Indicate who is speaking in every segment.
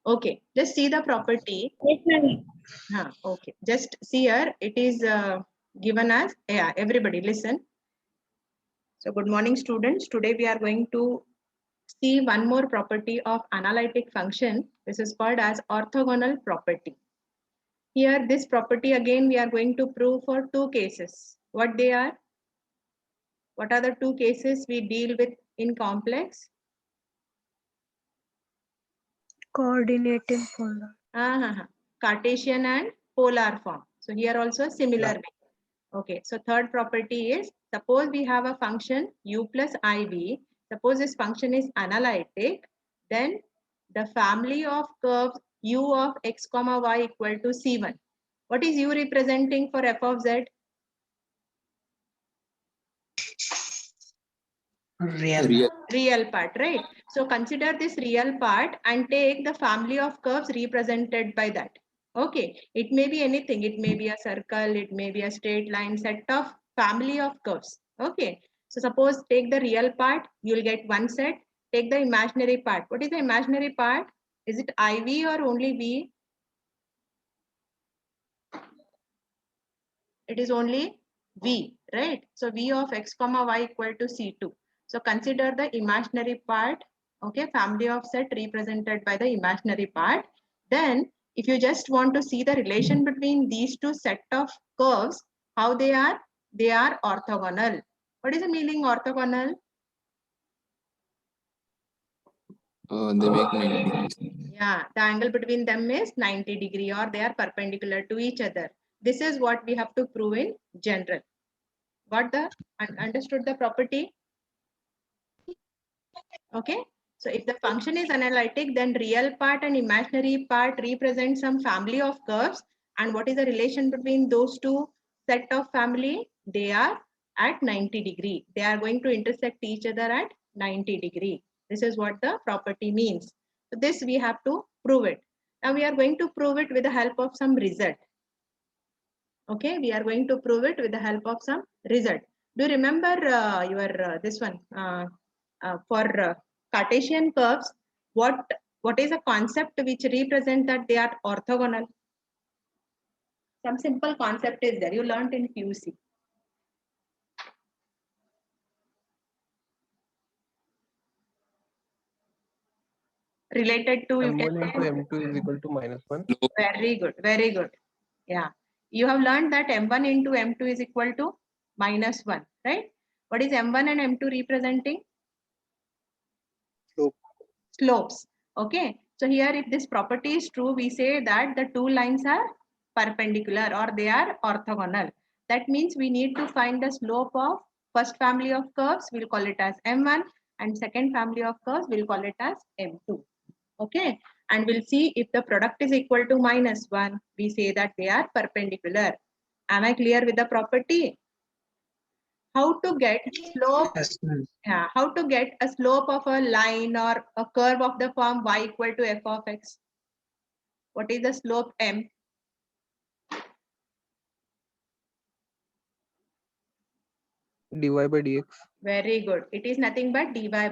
Speaker 1: Okay, just see the property.
Speaker 2: Yes, ma'am.
Speaker 1: Okay, just see here. It is given as, yeah, everybody listen. So good morning, students. Today we are going to see one more property of analytic function. This is called as orthogonal property. Here, this property again we are going to prove for two cases. What they are? What are the two cases we deal with in complex?
Speaker 2: Coordinate and polar.
Speaker 1: Cartesian and polar form. So here also similar way. Okay, so third property is, suppose we have a function u plus iv. Suppose this function is analytic, then the family of curves u of x comma y equal to c1. What is u representing for f of z? Real part, right? So consider this real part and take the family of curves represented by that. Okay, it may be anything. It may be a circle, it may be a straight line, set of family of curves. Okay, so suppose take the real part, you'll get one set. Take the imaginary part. What is the imaginary part? Is it IV or only V? It is only V, right? So V of x comma y equal to C2. So consider the imaginary part, okay, family of set represented by the imaginary part. Then if you just want to see the relation between these two set of curves, how they are? They are orthogonal. What is the meaning orthogonal?
Speaker 3: They make 90 degrees.
Speaker 1: Yeah, the angle between them is 90 degree or they are perpendicular to each other. This is what we have to prove in general. Got the understood the property? Okay, so if the function is analytic, then real part and imaginary part represent some family of curves. And what is the relation between those two set of family? They are at 90 degree. They are going to intersect each other at 90 degree. This is what the property means. So this we have to prove it. Now we are going to prove it with the help of some result. Okay, we are going to prove it with the help of some result. Do you remember your this one for Cartesian curves? What is a concept which represent that they are orthogonal? Some simple concept is there. You learned in QC. Related to
Speaker 4: M1 into M2 is equal to -1.
Speaker 1: Very good, very good. Yeah, you have learned that M1 into M2 is equal to -1, right? What is M1 and M2 representing? Slopes. Okay, so here if this property is true, we say that the two lines are perpendicular or they are orthogonal. That means we need to find the slope of first family of curves, we'll call it as M1, and second family of curves, we'll call it as M2. Okay, and we'll see if the product is equal to -1, we say that they are perpendicular. Am I clear with the property? How to get slope?
Speaker 4: Yes,
Speaker 1: Yeah, how to get a slope of a line or a curve of the form y equal to f of x? What is the slope m?
Speaker 4: dy by dx.
Speaker 1: Very good. It is nothing but dy by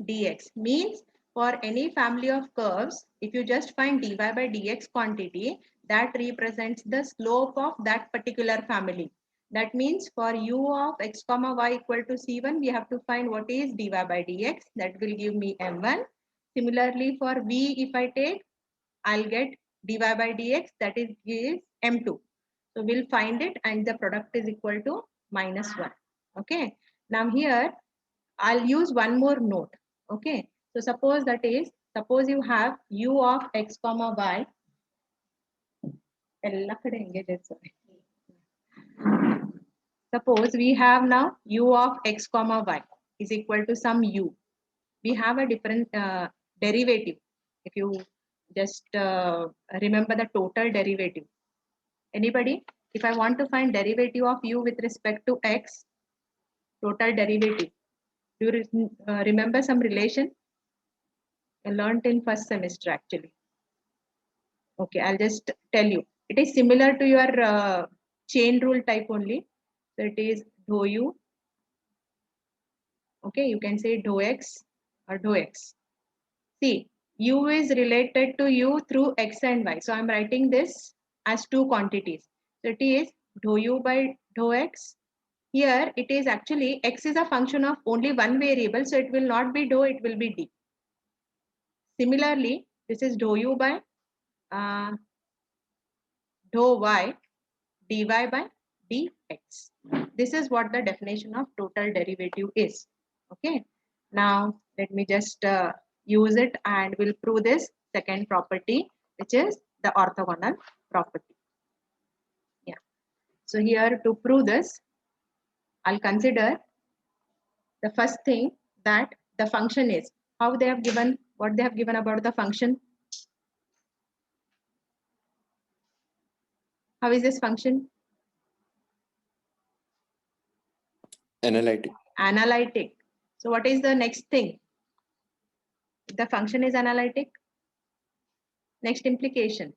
Speaker 1: dx. Means for any family of curves, if you just find dy by dx quantity, that represents the slope of that particular family. That means for u of x comma y equal to c1, we have to find what is dy by dx. That will give me m1. Similarly, for v, if I take, I'll get dy by dx, that is gives m2. So we'll find it and the product is equal to -1. Okay. Now here, I'll use one more note. Okay. So suppose you have u of x comma y. Suppose we have now u of x comma y is equal to some u. We have a different derivative. If you just remember the total derivative. Anybody? If I want to find derivative of u with respect to x, total derivative. Do you remember some relation? I learned in first semester actually. Okay, I'll just tell you. It is similar to your chain rule type only. So it is dou u. Okay, you can say dou x or dou x. See, U is related to U through X and Y. So I'm writing this as two quantities. So it is dou U by dou X. Here it is actually X is a function of only one variable. So it will not be dou, it will be D. Similarly, this is dou U by dou Y dy by dx. This is what the definition of total derivative is. Okay. Now let me just use it and we'll prove this second property, which is the orthogonal property. Yeah. So here to prove this, I'll consider the first thing that the function is how they have given, what they have given about the function. How is this function?
Speaker 3: Analytic.
Speaker 1: Analytic. So what is the next thing? If the function is analytic, next implication.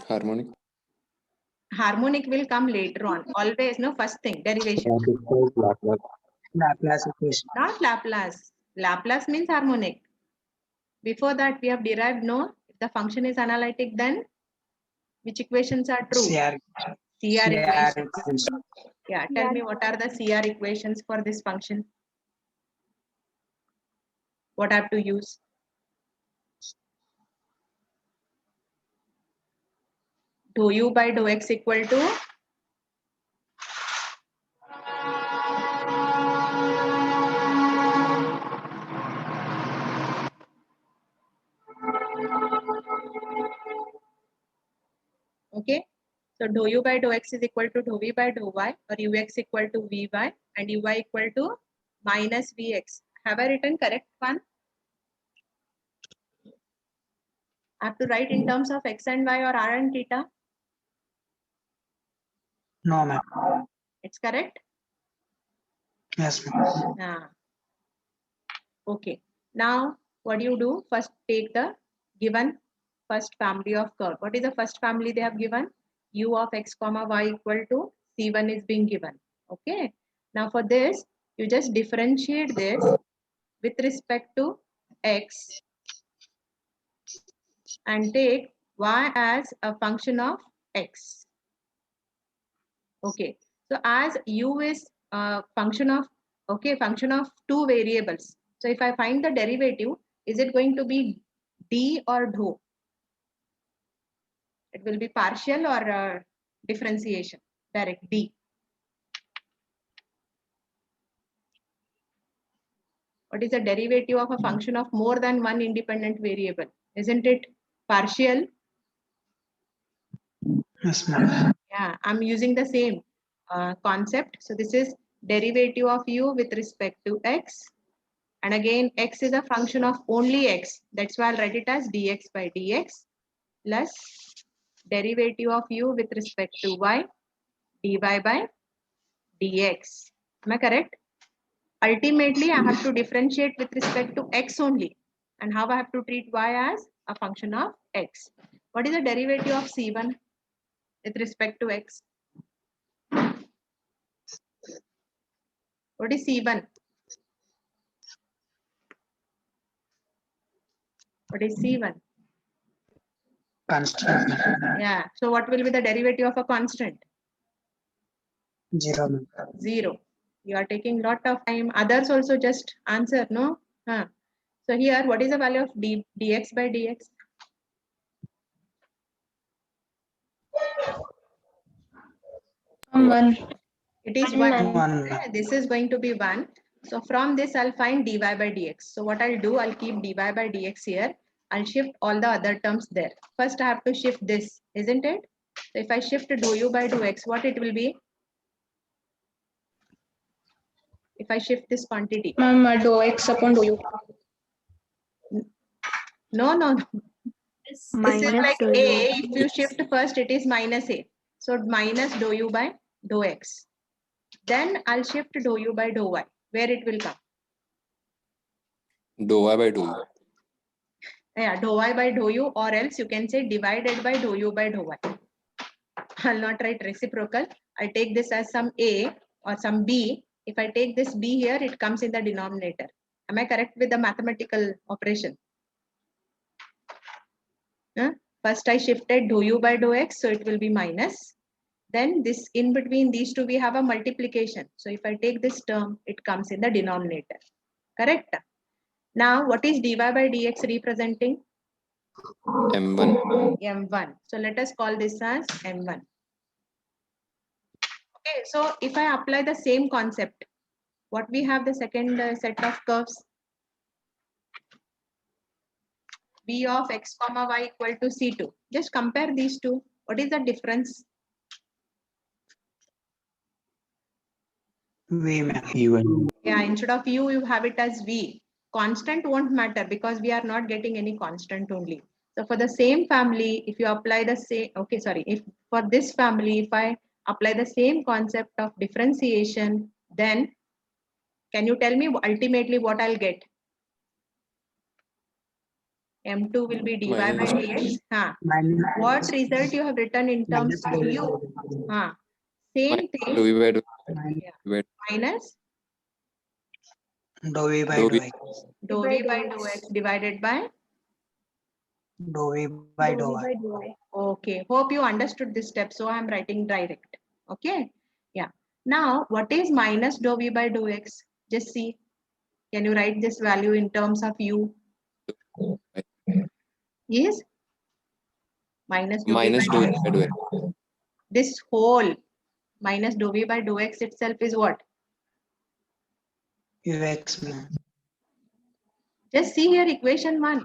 Speaker 3: Harmonic.
Speaker 1: Harmonic will come later on. Always, no, first thing, derivation.
Speaker 5: Laplace equation.
Speaker 1: Not Laplace. Laplace means harmonic. Before that, we have derived, no, if the function is analytic, then which equations are true?
Speaker 5: CR.
Speaker 1: CR equations.
Speaker 5: equation.
Speaker 1: Yeah, tell me what are the CR equations for this function? What I have to use? Dou U by dou X equal to okay. So dou U by dou X is equal to dou V by dou Y, or Ux equal to Vy and Uy equal to minus Vx. Have I written correct one? I have to write in terms of X and Y or R and theta.
Speaker 5: No, ma'am.
Speaker 1: It's correct?
Speaker 5: Yes, ma'am.
Speaker 1: Yeah. Okay. Now, what do you do? First, take the given first family of curve. What is the first family they have given? U of X comma Y equal to C1 is being given. Okay. Now, for this, you just differentiate this with respect to X and take Y as a function of X. Okay. So, as U is a function of, okay, function of two variables. So if I find the derivative, is it going to be D or dou? It will be partial or differentiation, direct D. What is the derivative of a function of more than one independent variable? Isn't it partial?
Speaker 5: Yes, ma'am.
Speaker 1: Yeah, I'm using the same concept. So this is derivative of U with respect to X. And again, X is a function of only X. That's why I'll write it as dx by dx plus derivative of U with respect to Y, dy by dx. Am I correct? Ultimately, I have to differentiate with respect to X only. And how I have to treat Y as a function of X. What is the derivative of C1 with respect to X? What is C1? What is C1?
Speaker 5: Constant.
Speaker 1: Yeah. So what will be the derivative of a constant?
Speaker 5: 0, ma'am.
Speaker 1: 0. You are taking lot of time. Others also just answer, no? Huh. So here, what is the value of dx by dx?
Speaker 2: One.
Speaker 1: It is
Speaker 2: One.
Speaker 1: 1.
Speaker 5: 1.
Speaker 1: Okay, this is going to be 1. So from this, I'll find dy by dx. So what I'll do, I'll keep dy by dx here. I'll shift all the other terms there. First, I have to shift this, isn't it? So if I shift dou U by dou X, what it will be? If I shift this quantity.
Speaker 2: Ma'am, dou X upon dou U.
Speaker 1: No, no, no. This is like
Speaker 2: dou
Speaker 1: A.
Speaker 2: U.
Speaker 1: If you shift first, it is minus A. So minus dou U by dou X. Then I'll shift dou U by dou Y. Where it will come?
Speaker 3: Dou Y by dou U.
Speaker 1: Yeah, dou Y by dou U, or else you can say divided by dou U by dou Y. I'll not write reciprocal. I'll take this as some A or some B. If I take this B here, it comes in the denominator. Am I correct with the mathematical operation? First I shifted dou u by dou x, so it will be minus. Then this in between these two we have a multiplication. So if I take this term, it comes in the denominator. Correct? Now what is dy by dx representing?
Speaker 3: M1.
Speaker 1: M1. So let us call this as M1. Okay, so if I apply the same concept, what we have the second set of curves? V of x comma y equal to C2. Just compare these two. What is the difference?
Speaker 5: V, ma'am.
Speaker 1: Yeah, instead of u, you have it as V. Constant won't matter because we are not getting any constant only. So for the same family, if you apply the same, okay, sorry, if for this family, if I apply the same concept of differentiation, then can you tell me ultimately what I'll get? M2 will be dy by
Speaker 3: Minus
Speaker 1: dx.
Speaker 5: Minus
Speaker 1: What result you have written in terms of
Speaker 5: minus
Speaker 1: u? Same thing.
Speaker 3: dou v by dou
Speaker 1: Yeah.
Speaker 3: by
Speaker 1: Minus
Speaker 5: dou v by
Speaker 3: dou
Speaker 5: dou
Speaker 3: v.
Speaker 5: x.
Speaker 1: dou v by dou x divided by.
Speaker 5: Dou v by dou y.
Speaker 1: Okay, hope you understood this step. So I'm writing direct. Okay, yeah. Now, what is minus dou v by dou x? Just see. Can you write this value in terms of u? Is minus dou v
Speaker 3: Minus
Speaker 1: by
Speaker 3: dou
Speaker 1: dou
Speaker 3: v
Speaker 1: x.
Speaker 3: by dou x.
Speaker 1: This whole minus dou v by dou x itself is what?
Speaker 5: Ux, ma'am.
Speaker 1: Just see here equation 1.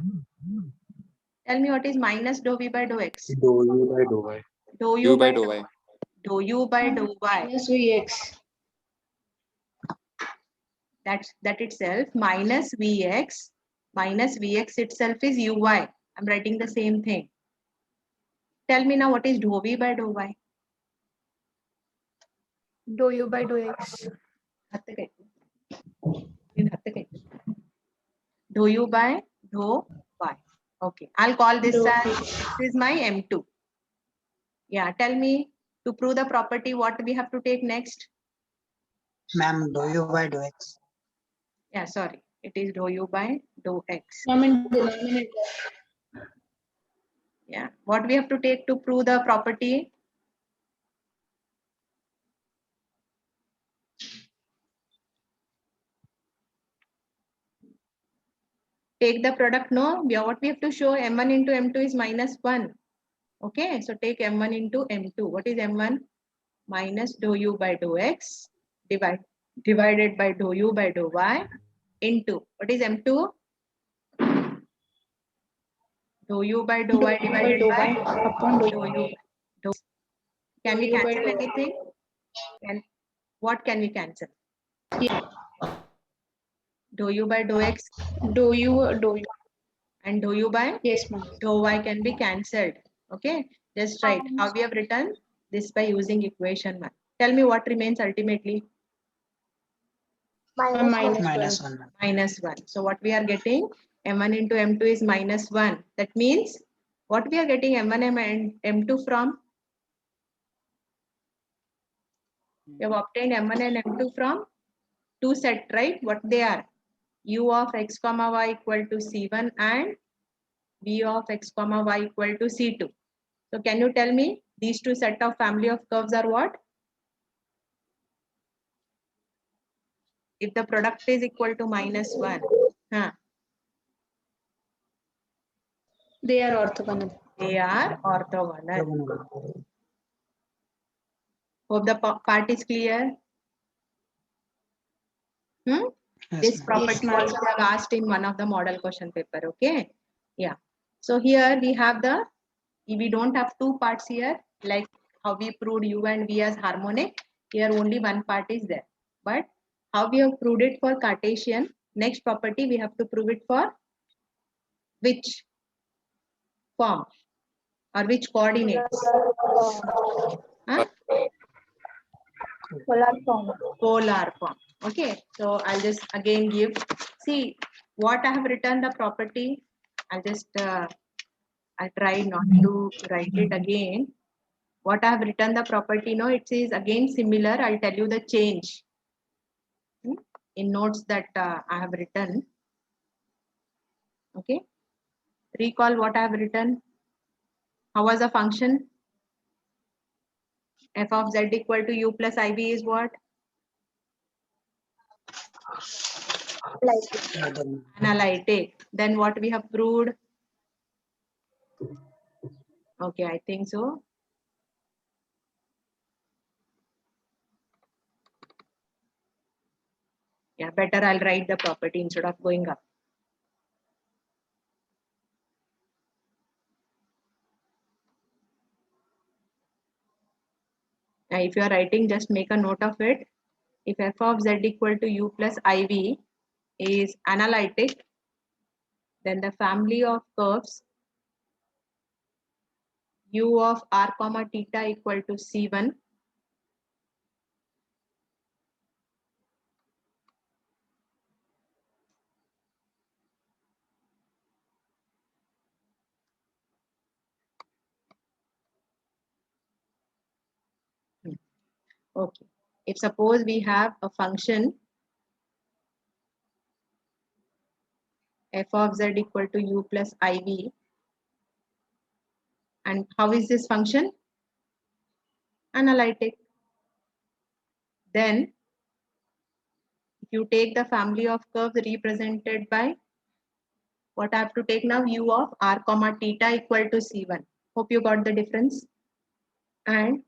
Speaker 1: Tell me what is minus dou v by dou x?
Speaker 6: Dou u by dou y.
Speaker 1: Dou
Speaker 3: U by dou y.
Speaker 1: dou u by dou y.
Speaker 2: Minus Vx.
Speaker 1: That itself minus Vx itself is uy. I'm writing the same thing. Tell me now what is dou v by dou y?
Speaker 2: Dou u by dou x.
Speaker 1: Dou u by dou y. Okay, I'll call this as this is my M2. Yeah, tell me to prove the property what we have to take next.
Speaker 5: Ma'am, dou u by dou x.
Speaker 1: Yeah, sorry, it is dou u by dou x. Yeah, what we have to take to prove the property? Take the product, no? What we have to show M1 into M2 is minus 1. Okay, so take M1 into M2. What is M1? Minus dou u by dou x divided by dou u by dou y into, what is M2? Dou u by dou y divided by
Speaker 2: upon
Speaker 1: dou u. Can we cancel anything? What can we cancel? Dou u by dou x
Speaker 2: Dou u.
Speaker 1: and dou u by
Speaker 2: Yes, ma'am.
Speaker 1: dou y can be cancelled. Okay, just write how we have written this by using equation 1. Tell me what remains ultimately?
Speaker 5: Minus 1.
Speaker 1: Minus 1. So what we are getting? M1 into M2 is minus 1. That means what we are getting M1 and M2 from? We have obtained M1 and M2 from two set, right? What they are? U of x comma y equal to C1 and V of x comma y equal to C2. So can you tell me these two set of family of curves are what? If the product is equal to minus 1.
Speaker 2: They are orthogonal.
Speaker 1: They are orthogonal. Hope the part is clear.
Speaker 5: Yes,
Speaker 1: This
Speaker 5: ma'am.
Speaker 1: property
Speaker 2: ma'am.
Speaker 1: also have asked in one of the model question paper. Okay. Yeah. So here we have we don't have two parts here, like how we proved u and v as harmonic. Here only one part is there. But how we have proved it for Cartesian, next property we have to prove it for which form or which coordinates? Polar form. Okay, so I'll just again give, see what I have written the property. I'll just I'll try not to write it again. What I have written the property, no, it is again similar. I'll tell you the change in notes that I have written. Okay. Recall what I have written. How was the function? F of z equal to u plus iv is what? Analytic. Then what we have proved? Okay, I think so. Yeah, better I'll write the property instead of going up. Now, if you are writing, just make a note of it. If f of z equal to u plus iv is analytic, then the family of curves u of r comma theta equal to c1 Okay. If suppose we have a function f of z equal to u plus iv, and how is this function? Analytic. Then if you take the family of curves represented by what I have to take now, u of r comma theta equal to c1. Hope you got the difference. And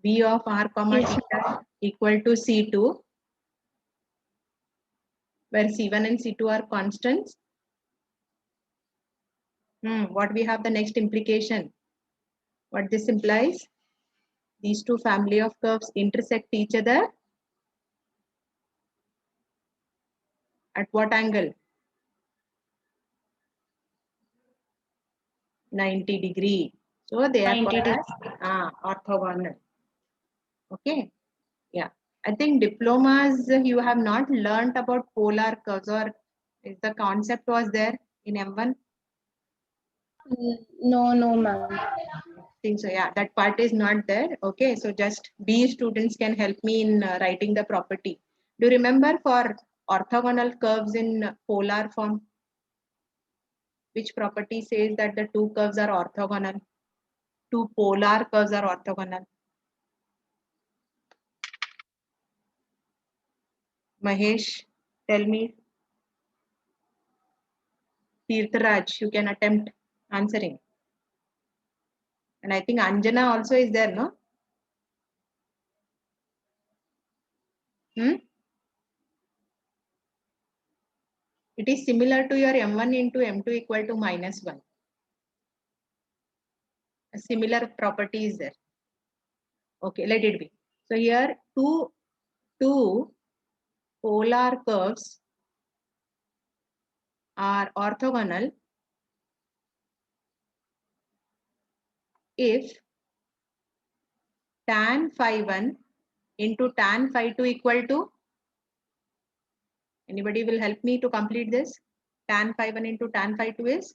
Speaker 1: v of r comma
Speaker 2: Yes.
Speaker 1: theta equal to c2, where c1 and c2 are constants. What we have the next implication? What this implies? These two family of curves intersect each other at what angle? 90 degree. So they are
Speaker 2: 90
Speaker 1: called as orthogonal. Okay. Yeah. I think diplomas you have not learnt about polar curves, or is the concept was there in M1?
Speaker 2: No, ma'am.
Speaker 1: Think so. Yeah, that part is not there. Okay. So just B students can help me in writing the property. Do you remember for orthogonal curves in polar form? Which property says that the two curves are orthogonal? Two polar curves are orthogonal. Mahesh, tell me. Tirthraj, you can attempt answering. And I think Anjana also is there, no? It is similar to your M1 into M2 equal to -1. A similar property is there. Okay, let it be. So here two polar curves are orthogonal if tan phi1 into tan phi2 equal to, anybody will help me to complete this? Tan phi1 into tan phi2 is?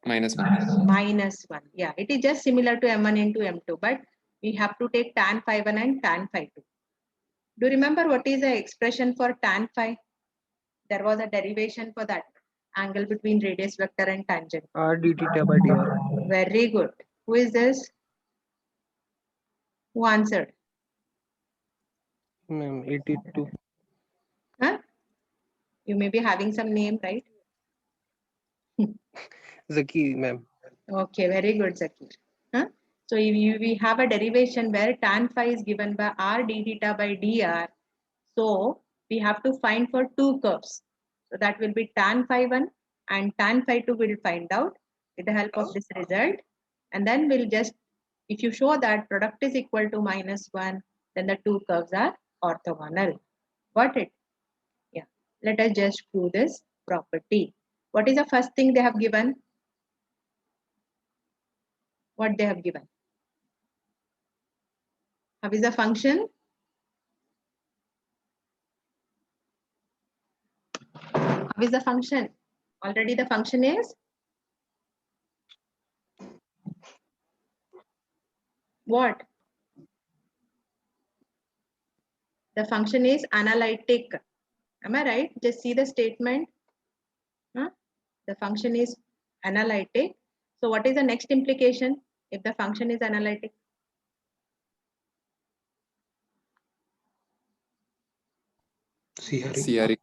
Speaker 3: -1.
Speaker 1: Yeah, it is just similar to M1 into M2, but we have to take tan phi1 and tan phi2. Do you remember what is the expression for tan phi? There was a derivation for that angle between radius vector and tangent.
Speaker 4: R d theta by dr.
Speaker 1: Very good. Who is this? Who answered?
Speaker 4: Ma'am, 82.
Speaker 1: Huh? You may be having some name, right?
Speaker 4: Zaki, ma'am.
Speaker 1: Okay, very good, Zakir. Huh? So if we have a derivation where tan phi is given by r d theta by dr. So we have to find for two curves. So that will be tan phi1 and tan phi2 we'll find out with the help of this result. And then we'll just, if you show that product is equal to -1, then the two curves are orthogonal. Got it? Yeah. Let us just prove this property. What is the first thing they have given? What they have given? How is the function? How is the function? Already the function is what? The function is analytic. Am I right? Just see the statement. Huh? The function is analytic. So what is the next implication if the function is analytic?
Speaker 4: CR.
Speaker 3: CR.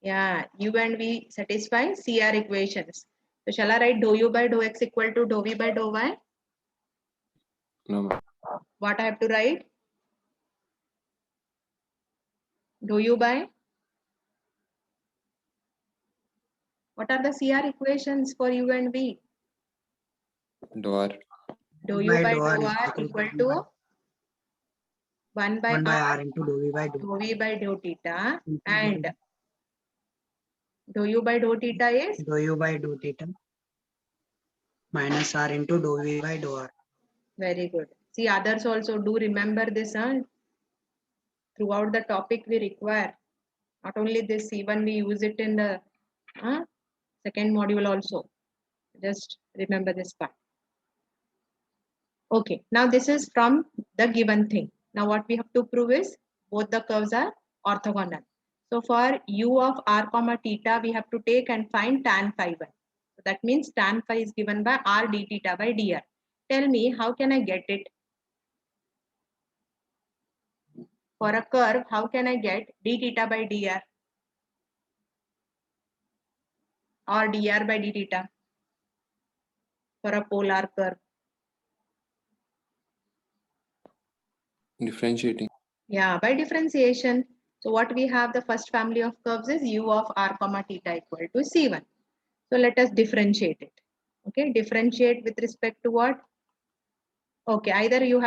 Speaker 1: Yeah, u and v satisfy CR equations. So shall I write dou u by dou x equal to dou v by dou y?
Speaker 3: No, ma'am.
Speaker 1: What I have to write? Dou u by? What are the CR equations for u and v?
Speaker 3: Dou R.
Speaker 1: Dou u by dou r equal to 1 by
Speaker 5: 1 by
Speaker 1: r
Speaker 5: r into dou v by dou
Speaker 1: dou v by dou theta,
Speaker 5: into
Speaker 1: and dou u by dou theta is
Speaker 5: dou u by dou theta minus r into dou v by dou r.
Speaker 1: very good. See, others also do remember this. Throughout the topic we require. Not only this, even we use it in the second module also. Just remember this part. Okay, now this is from the given thing. Now what we have to prove is both the curves are orthogonal. So for u of r comma theta, we have to take and find tan phi 1. So that means tan phi is given by r d theta by dr. Tell me, how can I get it? For a curve, how can I get d theta by dr? Or dr by d theta? For a polar curve.
Speaker 3: Differentiating.
Speaker 1: Yeah, by differentiation. So what we have, the first family of curves is u of r comma theta equal to c1. So let us differentiate it. Okay, differentiate with respect to what? Okay, either you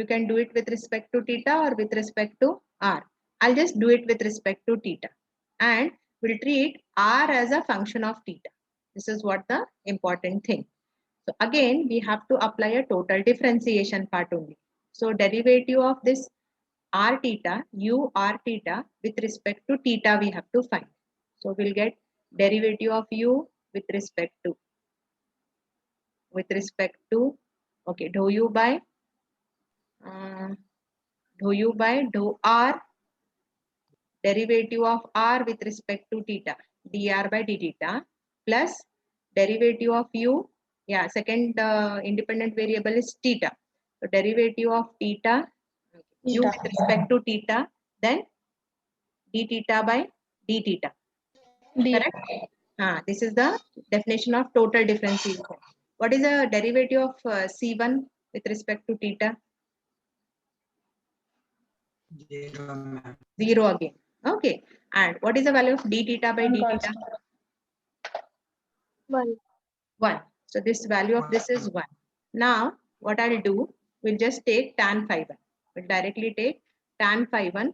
Speaker 1: can do it with respect to theta or with respect to r. I'll just do it with respect to theta. And we'll treat r as a function of theta. This is what the important thing. So again, we have to apply a total differentiation part only. So derivative of this r theta, u r theta with respect to theta we have to find. So we'll get derivative of u with respect to okay, dou u by dou r, derivative of r with respect to theta, dr by d theta, plus derivative of u, yeah, second independent variable is theta. So derivative of theta, u with respect to theta, then d theta by d theta. Correct? This is the definition of total differentiation. What is the derivative of C1 with respect to theta?
Speaker 5: 0, ma'am.
Speaker 1: 0 again. Okay. And what is the value of d theta by d theta?
Speaker 2: 1.
Speaker 1: 1. So this value of this is 1. Now, what I'll do, we'll just take tan phi 1. We'll directly take tan phi 1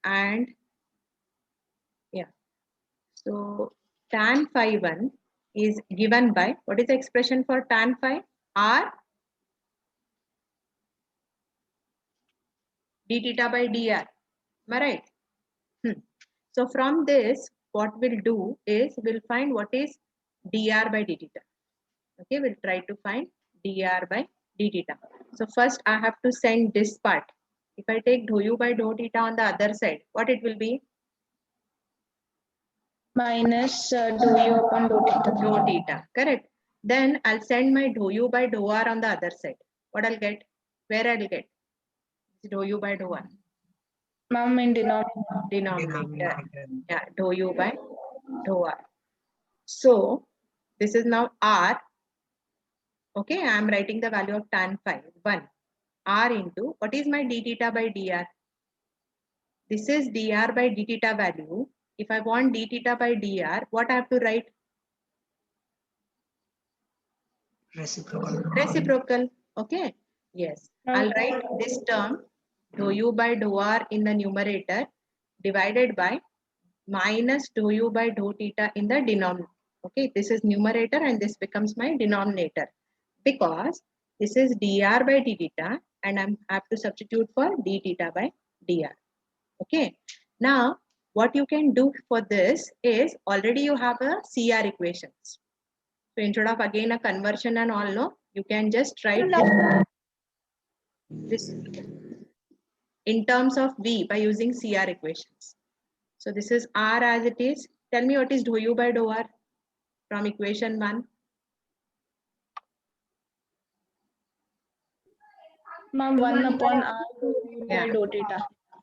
Speaker 1: and yeah. So tan phi 1 is given by, what is the expression for tan phi? R d theta by dr. Am I right? So from this, what we'll do is we'll find what is dr by d theta. Okay, we'll try to find dr by d theta. So first I have to send this part. If I take dou u by dou theta on the other side, what it will be?
Speaker 2: Minus dou u upon dou theta.
Speaker 1: Dou theta, correct. Then I'll send my dou u by dou r on the other side. What I'll get? Where I'll get? Dou u by dou r.
Speaker 2: Ma'am, in denominator.
Speaker 1: Denominator. Yeah, dou u by dou r. So this is now r. Okay, I am writing the value of tan phi 1 r into what is my d theta by dr? This is dr by d theta value. If I want d theta by dr, what I have to write?
Speaker 5: Reciprocal.
Speaker 1: Reciprocal. Okay. Yes. I'll write this term dou u by dou r in the numerator divided by minus dou u by dou theta in the denominator. Okay, this is numerator and this becomes my denominator because this is dr by d theta and I have to substitute for d theta by dr. Okay, now what you can do for this is already you have a CR equations. So instead of again a conversion and all, no, you can just write this in terms of V by using CR equations. So this is R as it is. Tell me what is dou u by dou r from equation 1.
Speaker 2: Ma'am, 1 upon R
Speaker 1: Yeah.
Speaker 2: by dou theta.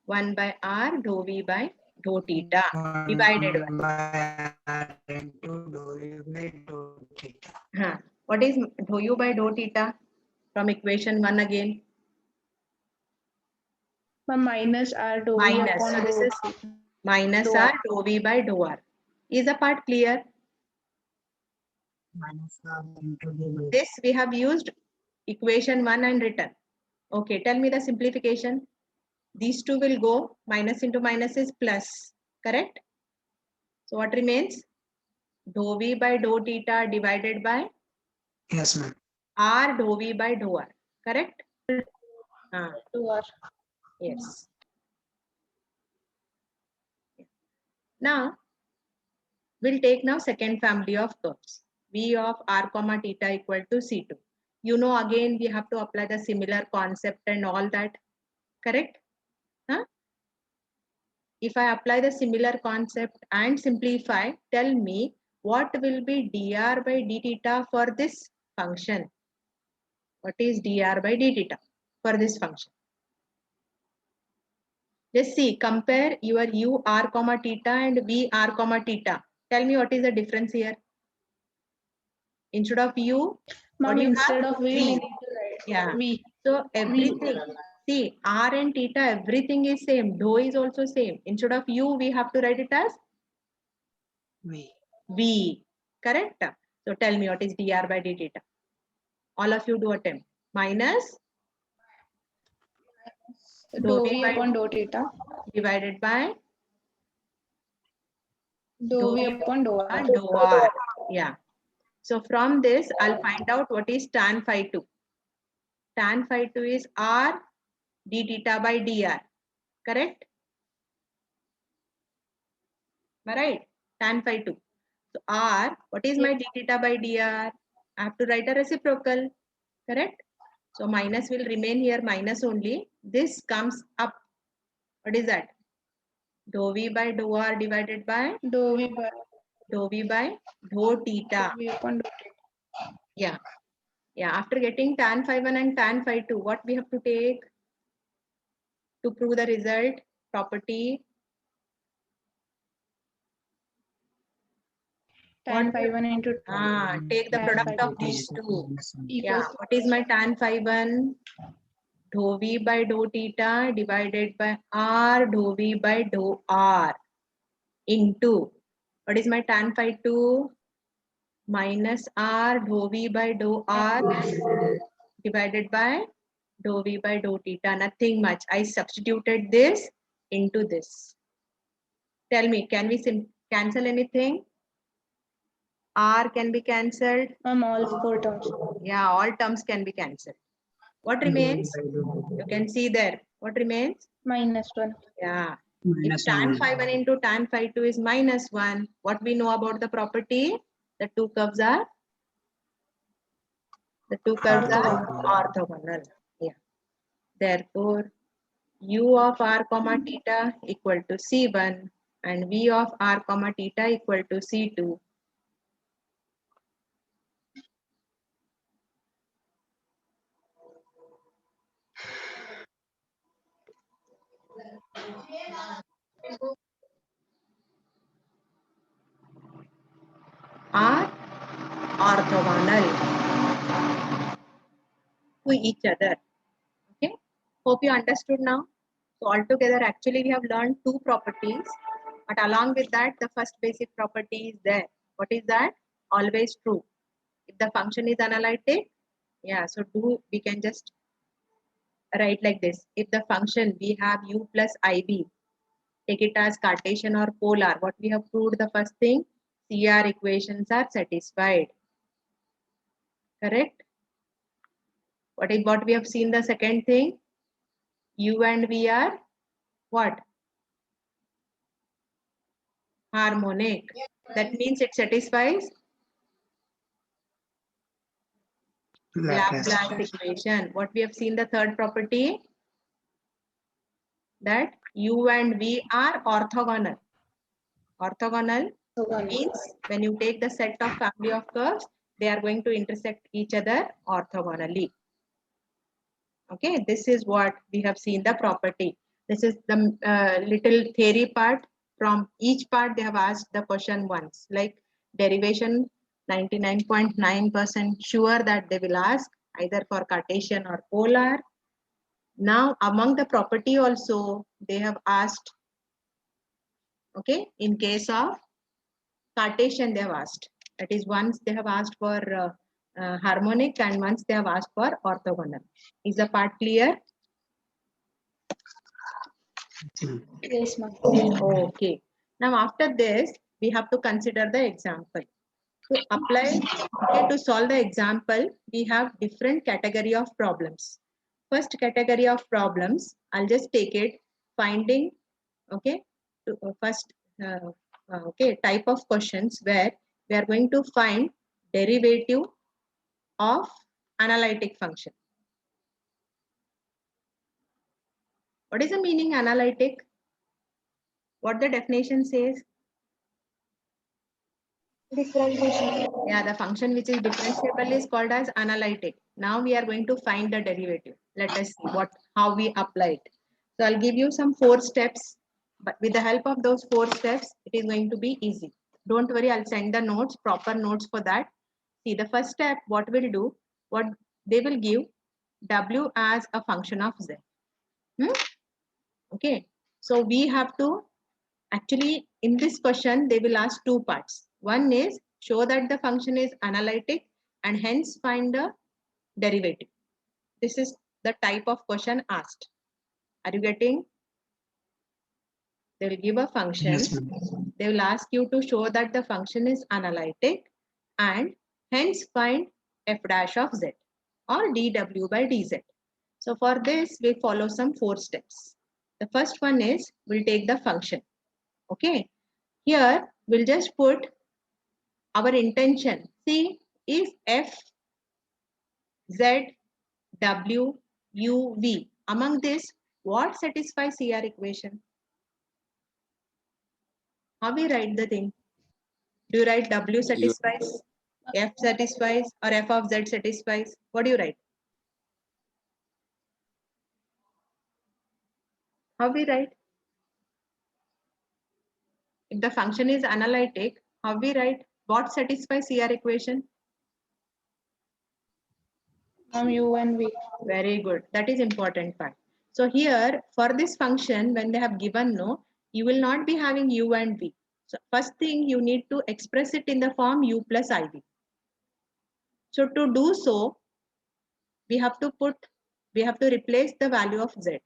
Speaker 1: 1 by r dou v by dou theta divided by.
Speaker 5: 1 by r into dou u by dou theta.
Speaker 1: What is dou u by dou theta from equation 1 again?
Speaker 2: Ma'am, minus R dou V
Speaker 1: Minus.
Speaker 2: upon
Speaker 1: So this
Speaker 2: dou
Speaker 1: is
Speaker 2: theta.
Speaker 1: minus
Speaker 2: Dou
Speaker 1: r
Speaker 2: r.
Speaker 1: dou v by dou r. Is the part clear?
Speaker 5: Minus r into d by
Speaker 1: This we have used equation 1 and written. Okay, tell me the simplification. These two will go, minus into minus is plus, correct? So what remains? Dou v by dou theta divided by
Speaker 5: Yes, ma'am.
Speaker 1: r dou v by dou r, correct?
Speaker 2: Dou R.
Speaker 1: Yes. Now, we'll take now second family of curves. V of r comma theta equal to C2. You know, again, we have to apply the similar concept and all that, correct? If I apply the similar concept and simplify, tell me what will be dr by d theta for this function? What is dr by d theta for this function? Just see, compare your u r comma theta and v r comma theta. Tell me what is the difference here? Instead of u, what
Speaker 2: Ma'am,
Speaker 1: do you
Speaker 2: instead
Speaker 1: have?
Speaker 2: of V, we
Speaker 1: V.
Speaker 2: need to write
Speaker 1: Yeah.
Speaker 2: V.
Speaker 1: So everything, see, r and theta, everything is same. Dou is also same. Instead of u, we have to write it as
Speaker 5: V.
Speaker 1: V, correct? So tell me what is dr by d theta. All of you do attempt. Minus
Speaker 2: Dou
Speaker 1: v
Speaker 2: V
Speaker 1: by
Speaker 2: upon dou theta.
Speaker 1: divided by
Speaker 2: Dou V upon dou R.
Speaker 1: dou r. Yeah. So from this, I'll find out what is tan phi 2. Tan phi 2 is r d theta by dr, correct? Am I right? Tan phi 2. So r, what is my d theta by dr? I have to write a reciprocal, correct? So minus will remain here, minus only. This comes up. What is that? Dou v by dou r divided by
Speaker 2: Dou V by
Speaker 1: dou v by dou theta.
Speaker 2: V upon dou theta.
Speaker 1: Yeah. Yeah. After getting tan phi 1 and tan phi 2, what we have to take to prove the result? Property.
Speaker 2: Tan phi 1 into
Speaker 1: Take the
Speaker 2: tan
Speaker 1: product
Speaker 2: phi
Speaker 1: of
Speaker 2: 2
Speaker 1: these two. Yeah.
Speaker 2: equals
Speaker 1: What is my tan phi 1? Dou v by dou theta divided by r dou v by dou r into, what is my tan phi 2? Minus r dou v by dou r divided by dou v by dou theta. Nothing much. I substituted this into this. Tell me, can we cancel anything? R can be cancelled.
Speaker 2: Ma'am, all four terms.
Speaker 1: Yeah, all terms can be cancelled. What remains? You can see there. What remains?
Speaker 2: Minus 1.
Speaker 1: Yeah. If
Speaker 5: Minus
Speaker 1: tan
Speaker 5: 1.
Speaker 1: phi 1 into tan phi 2 is minus 1, what we know about the property? The two curves are orthogonal. Yeah. Therefore, u of r comma theta equal to c1 and v of r comma theta equal to c2. Are orthogonal to each other. Okay. Hope you understood now. So altogether, actually, we have learned two properties, but along with that, the first basic property is there. What is that? Always true. If the function is analytic, yeah, so we can just write like this. If the function we have u plus ib, take it as Cartesian or polar. What we have proved, the first thing, CR equations are satisfied. Correct? What we have seen, the second thing, u and v are what? Harmonic. That means it satisfies Laplace equation. What we have seen, the third property, that u and v are orthogonal. Orthogonal means when you take the set of family of curves, they are going to intersect each other orthogonally. Okay, this is what we have seen the property. This is the little theory part. From each part they have asked the question once, like derivation 99.9% sure that they will ask either for Cartesian or polar. Now among the property also they have asked, okay, in case of Cartesian they have asked. That is, once they have asked for harmonic and once they have asked for orthogonal. Is the part clear?
Speaker 2: Yes, ma'am.
Speaker 1: Okay. Now after this, we have to consider the example. To apply, okay, to solve the example, we have different category of problems. First category of problems, I'll just take it, finding, okay, first, okay, type of questions where we are going to find derivative of analytic function. What is the meaning analytic? What the definition says?
Speaker 2: Differentiation.
Speaker 1: Yeah, the function which is differentiable is called as analytic. Now we are going to find the derivative. Let us see how we apply it. So I'll give you some 4 steps, but with the help of those 4 steps, it is going to be easy. Don't worry, I'll send the notes, proper notes for that. See, the first step, what we'll do, what they will give w as a function of z. Okay, so we have to actually, in this question, they will ask 2 parts. One is show that the function is analytic and hence find the derivative. This is the type of question asked. Are you getting? They will give a function.
Speaker 4: Yes, ma'am.
Speaker 1: They will ask you to show that the function is analytic and hence find f dash of z or dw by dz. So for this, we follow some 4 steps. The first one is we'll take the function. Okay. Here, we'll just put our intention. See, is f, z, w, u, v. Among this, what satisfies CR equation? How we write the thing? Do you write w satisfies, f satisfies, or f of z satisfies? What do you write? How we write? If the function is analytic, how we write? What satisfies CR equation?
Speaker 2: U and V.
Speaker 1: Very good. That is important part. So here for this function, when they have given no, you will not be having u and v. So first thing you need to express it in the form u plus iv. So to do so, we have to replace the value of z.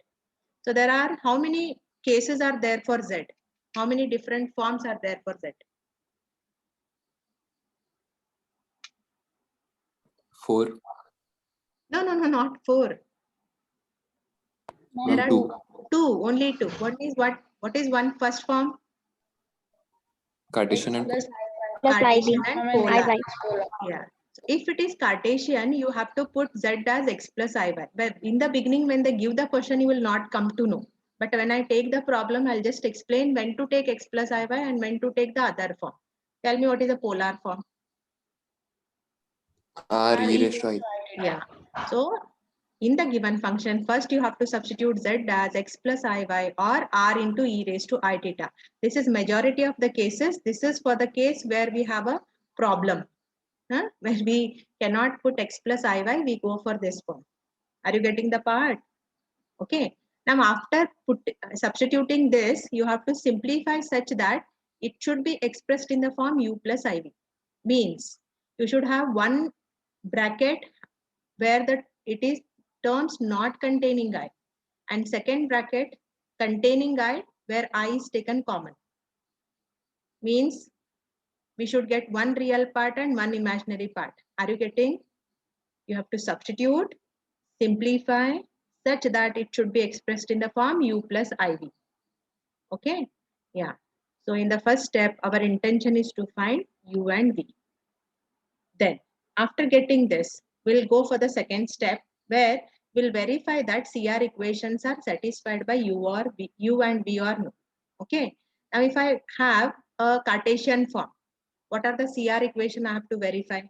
Speaker 1: So there are how many cases are there for z? How many different forms are there for z?
Speaker 3: 4.
Speaker 1: No, not 4.
Speaker 3: No,
Speaker 1: There are
Speaker 3: 2.
Speaker 1: 2, only 2. What is one first form?
Speaker 3: Cartesian and
Speaker 2: Plus
Speaker 1: Cartesian and
Speaker 2: I
Speaker 1: polar.
Speaker 2: polar.
Speaker 1: Yeah. So if it is Cartesian, you have to put z as x plus iy. But in the beginning, when they give the question, you will not come to know. But when I take the problem, I'll just explain when to take x plus iy and when to take the other form. Tell me what is the polar form?
Speaker 3: r e raised to I.
Speaker 1: Yeah. So in the given function, first you have to substitute z as x plus iy or r into e raised to I theta. This is majority of the cases. This is for the case where we have a problem. When we cannot put x plus iy, we go for this form. Are you getting the part? Okay. Now after substituting this, you have to simplify such that it should be expressed in the form u plus iv. Means you should have one bracket where it is terms not containing I, and second bracket containing I where I is taken common. Means we should get one real part and one imaginary part. Are you getting? You have to substitute, simplify such that it should be expressed in the form u plus iv. Okay. Yeah. So in the first step, our intention is to find u and v. Then after getting this, we'll go for the second step where we'll verify that CR equations are satisfied by u and v or no. Okay. Now if I have a Cartesian form. What are the CR equation I have to verify?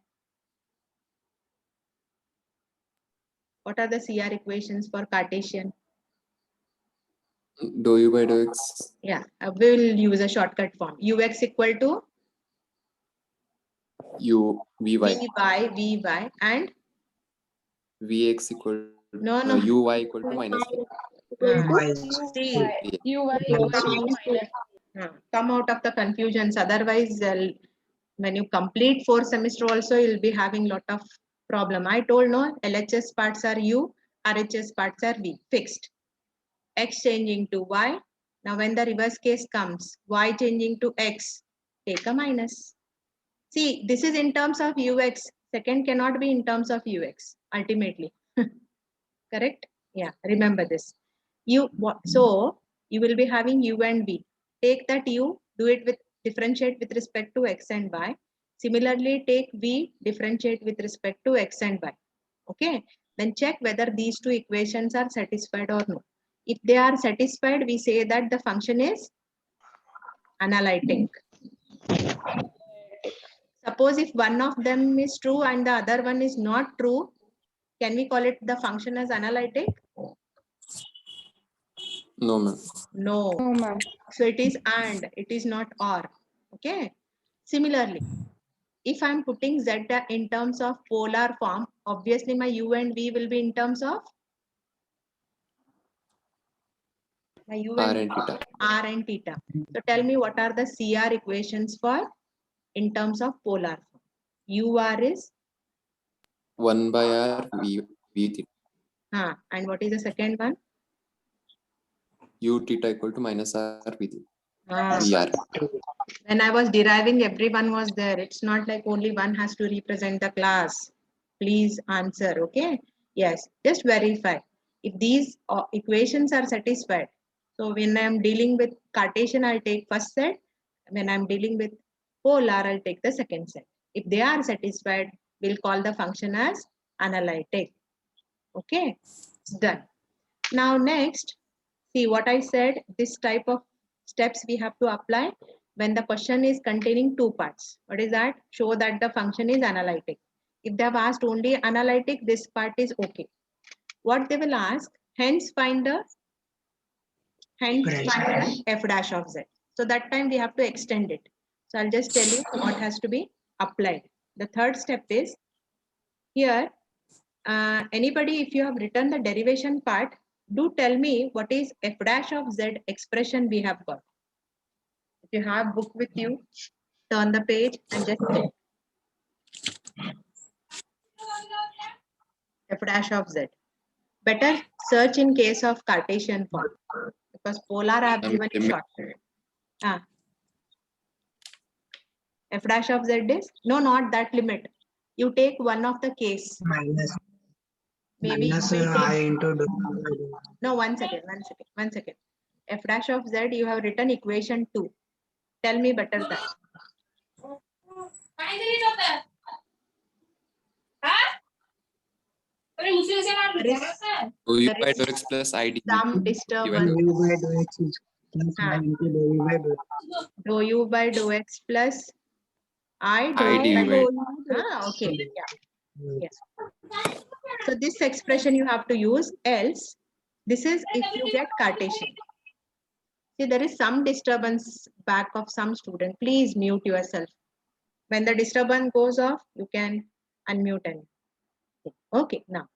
Speaker 1: What are the CR equations for Cartesian?
Speaker 3: Dou u by dou x.
Speaker 1: Yeah, we will use a shortcut form. Ux equal to
Speaker 3: U vy.
Speaker 1: Vy and
Speaker 3: Vx equal
Speaker 1: no.
Speaker 3: uy equal to minus v.
Speaker 1: See,
Speaker 2: minus
Speaker 1: come out of the confusions. Otherwise, when you complete 4th semester also, you'll be having lot of problem. I told no, LHS parts are U, RHS parts are V, fixed. X changing to Y. Now when the reverse case comes, Y changing to X, take a minus. See, this is in terms of UX. Second cannot be in terms of UX, ultimately. Correct? Yeah, remember this. So you will be having U and V. Take that U, do it with differentiate with respect to X and Y. Similarly, take V, differentiate with respect to X and Y. Okay, then check whether these two equations are satisfied or no. If they are satisfied, we say that the function is analytic. Suppose if one of them is true and the other one is not true, can we call it the function as analytic?
Speaker 3: No, ma'am.
Speaker 1: No.
Speaker 2: No, ma'am.
Speaker 1: So it is and, it is not or. Okay. Similarly, if I'm putting Z in terms of polar form, obviously my U and V will be in terms of my U
Speaker 3: R
Speaker 1: and
Speaker 3: and theta.
Speaker 1: R and theta. So tell me what are the CR equations for in terms of polar form? UR is
Speaker 3: 1 by r v theta.
Speaker 1: And what is the second one?
Speaker 3: U theta equal to minus r v theta.
Speaker 1: Ah,
Speaker 3: Vr.
Speaker 1: when I was deriving, everyone was there. It's not like only one has to represent the class. Please answer, okay? Yes, just verify. If these equations are satisfied, so when I'm dealing with Cartesian, I'll take first set. When I'm dealing with polar, I'll take the second set. If they are satisfied, we'll call the function as analytic. Okay, it's done. Now next, see what I said, this type of steps we have to apply when the question is containing two parts. What is that? Show that the function is analytic. If they have asked only analytic, this part is okay. What they will ask, hence find the f dash of z. So that time we have to extend it. So I'll just tell you what has to be applied. The third step is here. Anybody, if you have written the derivation part, do tell me what is f dash of z expression we have got. If you have book with you, turn the page and just check. F dash of z. Better search in case of Cartesian form because polar I have given it shortcut. F dash of z is no, not that limit. You take one of the case. Maybe
Speaker 5: minus
Speaker 1: you will
Speaker 5: I
Speaker 1: take,
Speaker 5: into
Speaker 1: no, one second. F dash of z, you have written equation 2. Tell me better that.
Speaker 3: Dou u by dou x plus I d.
Speaker 1: Some disturbance. Dou u by dou x plus I
Speaker 3: I
Speaker 1: dou
Speaker 3: d.
Speaker 1: okay. Yeah. Yes. So this expression you have to use, else this is if you get Cartesian. See, there is some disturbance back of some student. Please mute yourself. When the disturbance goes off, you can unmute and okay. Now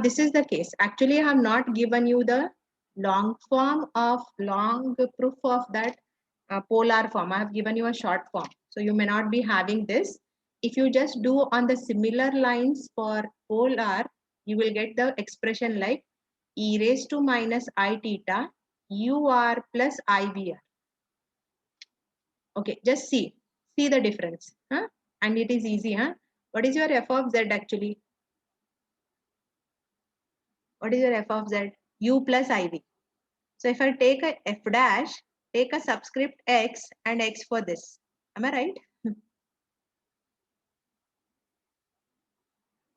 Speaker 1: this is the case. Actually, I have not given you the long form of long proof of that polar form. I have given you a short form. So you may not be having this. If you just do on the similar lines for polar, you will get the expression like e raised to minus I theta ur plus IVR. Okay, just see the difference. And it is easy. What is your f of z actually? What is your f of z? U plus IV. So if I take a f dash, take a subscript x and x for this. Am I right?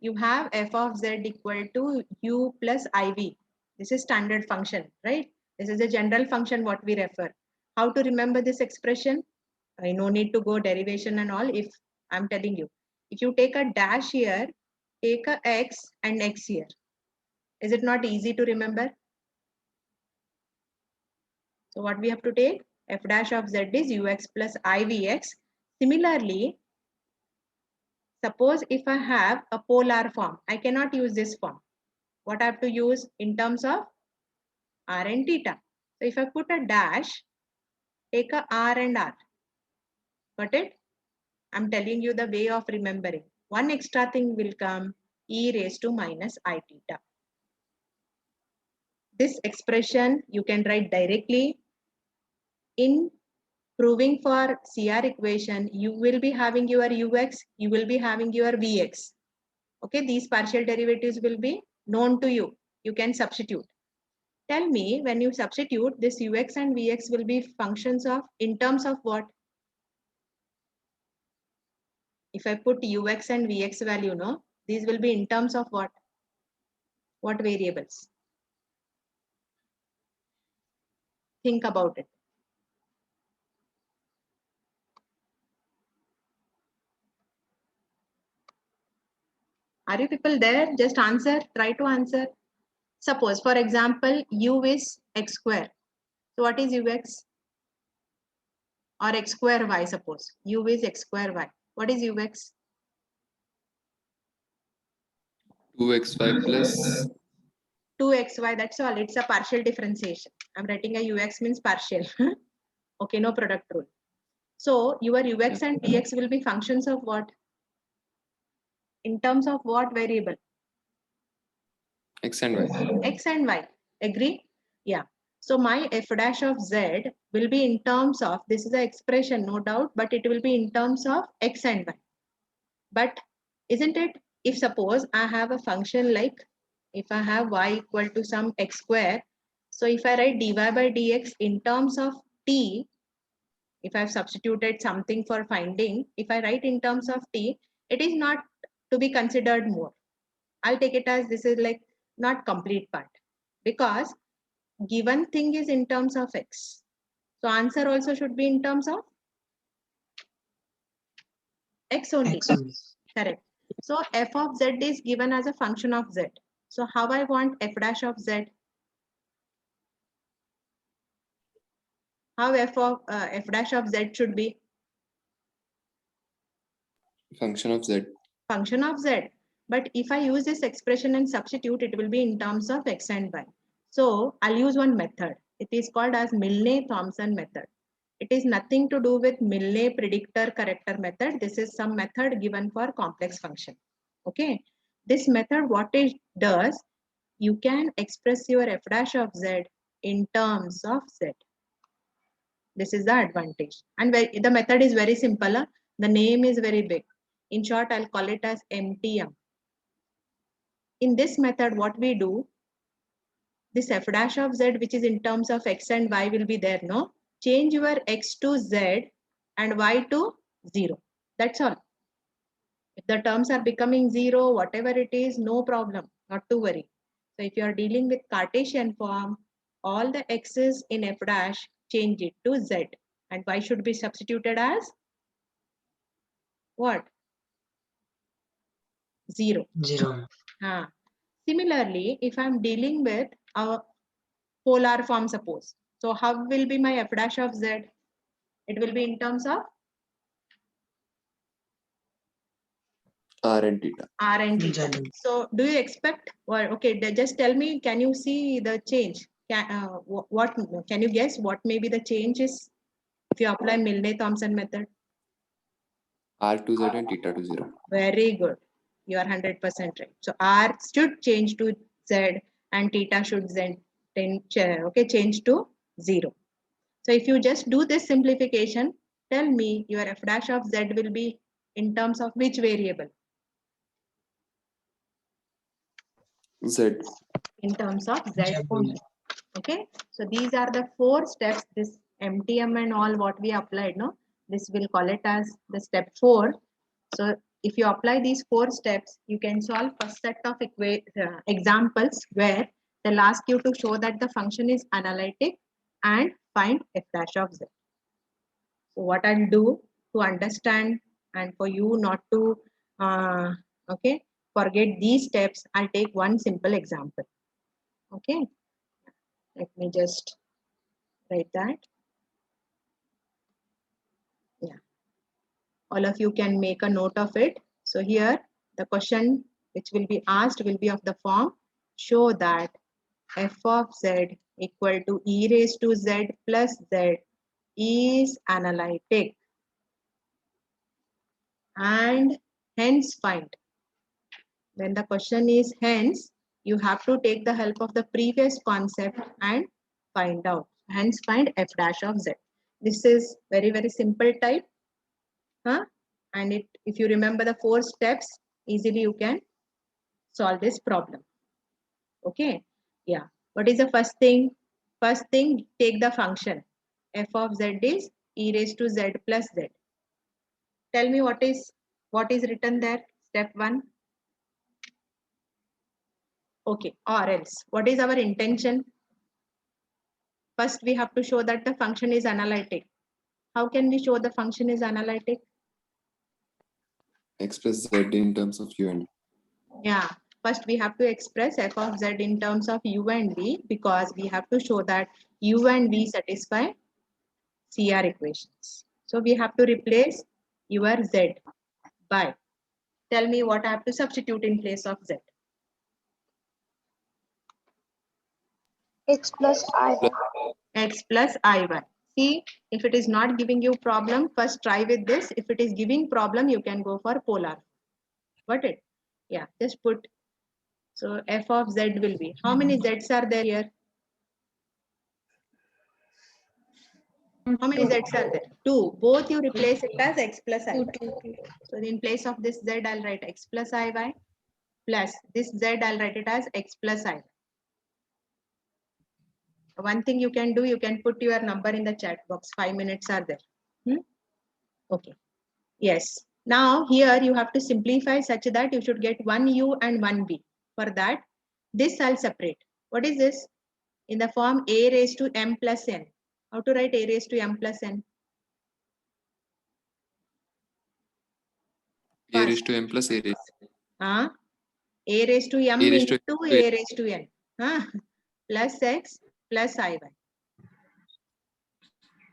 Speaker 1: You have f of z equal to u plus IV. This is standard function, right? This is a general function what we refer. How to remember this expression? I no need to go derivation and all. If I'm telling you, if you take a dash here, take a x and x here. Is it not easy to remember? So what we have to take? F dash of z is ux plus ivx. Similarly, suppose if I have a polar form, I cannot use this form. What I have to use in terms of r and theta. So if I put a dash, take a r and r. Got it? I'm telling you the way of remembering. One extra thing will come, e raised to minus I theta. This expression you can write directly. In proving for CR equation, you will be having your ux, you will be having your vx. Okay, these partial derivatives will be known to you. You can substitute. Tell me, when you substitute, this ux and vx will be functions of, in terms of what? If I put ux and vx value, no, these will be in terms of what? What variables? Think about it. Are you people there? Just answer, try to answer. Suppose, for example, u is x square. So what is ux? Or x square y, suppose. U is x square y. What is ux?
Speaker 3: 2xy plus
Speaker 1: 2xy, that's all. It's a partial differentiation. I'm writing a ux means partial. Okay, no product rule. So your ux and dx will be functions of what? In terms of what variable?
Speaker 3: x and y.
Speaker 1: X and y. Agree? Yeah. So my f dash of z will be in terms of, this is an expression, no doubt, but it will be in terms of x and y. But isn't it, if suppose I have a function like, if I have y equal to some x square, so if I write dy by dx in terms of t, if I've substituted something for finding, if I write in terms of t, it is not to be considered more. I'll take it as this is like not complete part, because given thing is in terms of x. So answer also should be in terms of x only.
Speaker 5: X only.
Speaker 1: Correct. So f of z is given as a function of z. So how I want f dash of z? How f dash of z should be?
Speaker 3: Function of z.
Speaker 1: Function of z. But if I use this expression and substitute, it will be in terms of x and y. So I'll use one method. It is called as Milne-Thomson method. It is nothing to do with Milne predictor corrector method. This is some method given for complex function. Okay. This method, what it does, you can express your f dash of z in terms of z. This is the advantage. And the method is very simple. The name is very big. In short, I'll call it as MTM. In this method, what we do, this f dash of z, which is in terms of x and y, will be there, no? Change your x to z and y to 0. That's all. If the terms are becoming 0, whatever it is, no problem, not to worry. So if you are dealing with Cartesian form, all the x's in f dash, change it to z. And y should be substituted as what? 0.
Speaker 5: 0.
Speaker 1: Similarly, if I'm dealing with a polar form, suppose. So how will be my f dash of z? It will be in terms of
Speaker 3: R and theta.
Speaker 1: r and theta.
Speaker 5: Z.
Speaker 1: So do you expect, well, okay, just tell me, can you see the change? What can you guess what may be the changes if you apply Milne-Thomson method?
Speaker 3: R to z and theta to 0.
Speaker 1: Very good. You are 100% right. So r should change to z and theta should change to 0. So if you just do this simplification, tell me your f dash of z will be in terms of which variable?
Speaker 3: Z.
Speaker 1: In terms of z
Speaker 5: Z.
Speaker 1: only. Okay. So these are the 4 steps, this MTM and all what we applied, no? This will call it as the step 4. So if you apply these 4 steps, you can solve a set of examples where they'll ask you to show that the function is analytic and find f dash of z. So what I'll do to understand and for you not to okay, forget these steps, I'll take one simple example. Okay, let me just write that. Yeah, all of you can make a note of it. So here the question which will be asked will be of the form, show that f of z equal to e raised to z plus z is analytic and hence find. When the question is hence, you have to take the help of the previous concept and find out. Hence find f dash of z. This is very, very simple type. And if you remember the 4 steps, easily you can solve this problem. Okay. Yeah. What is the first thing? First thing, take the function. F of z is e raised to z plus z. Tell me what is written there. Step 1. Okay. Or else. What is our intention? First, we have to show that the function is analytic. How can we show the function is analytic?
Speaker 3: Express z in terms of u and v.
Speaker 1: Yeah. First, we have to express f of z in terms of u and v because we have to show that u and v satisfy CR equations. So we have to replace your z by. Tell me what I have to substitute in place of z.
Speaker 2: X plus I.
Speaker 1: X plus iy. See, if it is not giving you problem, first try with this. If it is giving problem, you can go for polar. Got it? Yeah, just put. So f of z will be, how many z's are there here? How many z's are there? 2. Both you replace it as x plus iy. So in place of this z, I'll write x plus iy plus this z, I'll write it as x plus iy. One thing you can do, you can put your number in the chat box. 5 minutes are there. Okay. Yes. Now here you have to simplify such that you should get one u and one v. For that, this I'll separate. What is this? In the form a raised to m plus n. How to write a raised to m plus n?
Speaker 3: A raised to m plus a raised
Speaker 1: A raised to m
Speaker 3: A raised
Speaker 1: into
Speaker 3: to
Speaker 1: a raised to n. Plus x plus iy.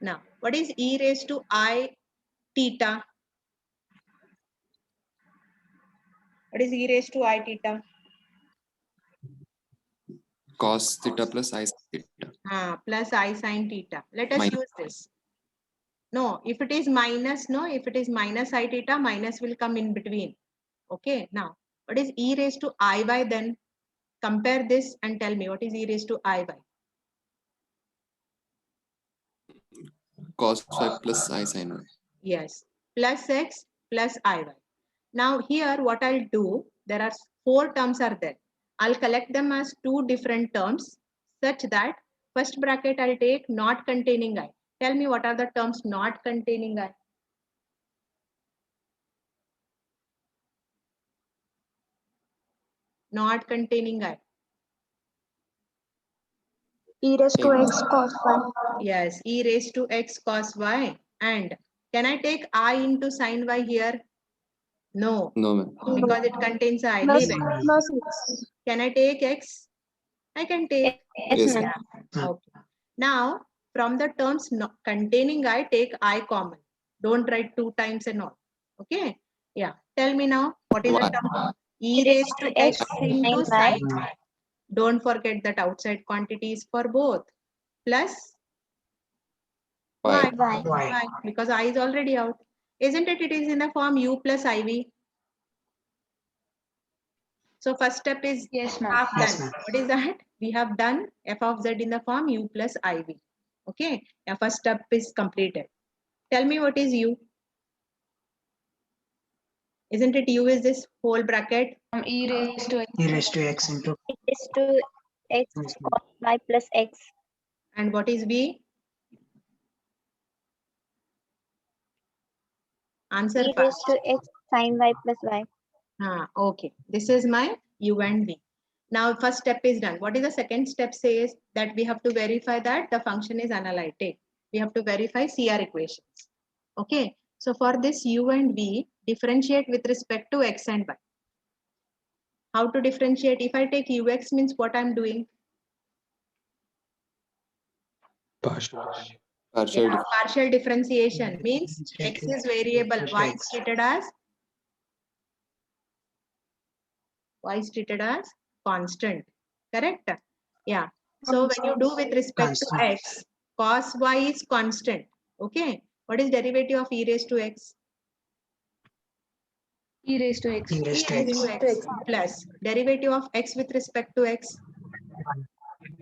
Speaker 1: Now, what is e raised to I theta? What is e raised to I theta?
Speaker 3: cos theta plus I sin theta.
Speaker 1: Plus I sine theta. Let us
Speaker 3: Minus.
Speaker 1: use this. No, if it is minus, no, if it is minus I theta, minus will come in between. Okay, now, what is e raised to iy then? Compare this and tell me what is e raised to iy.
Speaker 3: Cos y plus I sin y.
Speaker 1: Yes, plus x plus iy. Now here what I'll do, there are 4 terms are there. I'll collect them as 2 different terms such that first bracket I'll take not containing I. Tell me what are the terms not containing I. Not containing I.
Speaker 2: E raised to x cos y.
Speaker 1: Yes, e raised to x cos y. And can I take I into sin y here? No,
Speaker 3: No, ma'am.
Speaker 1: because it contains I.
Speaker 2: Plus,
Speaker 1: Leave it.
Speaker 2: plus x.
Speaker 1: Can I take x? I can take.
Speaker 3: Yes,
Speaker 1: Yeah. Okay. Now, from the terms containing I, take I common. Don't write 2 times and all. Okay. Yeah. Tell me now, what is the term? E raised to x into sin y. Don't forget that outside quantity is for both. Plus
Speaker 3: y.
Speaker 1: y. Because I is already out. Isn't it? It is in the form u plus iv. So first step is
Speaker 2: Yes, ma'am.
Speaker 1: half
Speaker 5: Yes,
Speaker 1: done.
Speaker 5: ma'am.
Speaker 1: What is that? We have done f of z in the form u plus iv. Okay. Now first step is completed. Tell me what is u? Isn't it u is this whole bracket?
Speaker 2: E raised to x.
Speaker 5: E raised to x into
Speaker 2: Is to x
Speaker 5: yes,
Speaker 2: cos y plus x.
Speaker 1: And what is v? Answer
Speaker 2: E
Speaker 1: fast.
Speaker 2: raised to x sin y plus y.
Speaker 1: Okay. This is my u and v. Now first step is done. What is the second step says? That we have to verify that the function is analytic. We have to verify CR equations. Okay. So for this u and v, differentiate with respect to x and y. How to differentiate? If I take ux means what I'm doing?
Speaker 4: Partial.
Speaker 3: Partial.
Speaker 1: Yeah, partial differentiation means x is variable, y is treated as constant. Correct? Yeah. So when you do with respect to
Speaker 5: Constant.
Speaker 1: x, cos y is constant. Okay. What is derivative of e raised to x?
Speaker 2: E raised to x.
Speaker 5: E
Speaker 1: E
Speaker 5: raised to
Speaker 1: raised
Speaker 5: x.
Speaker 1: to x plus derivative of x with respect to x?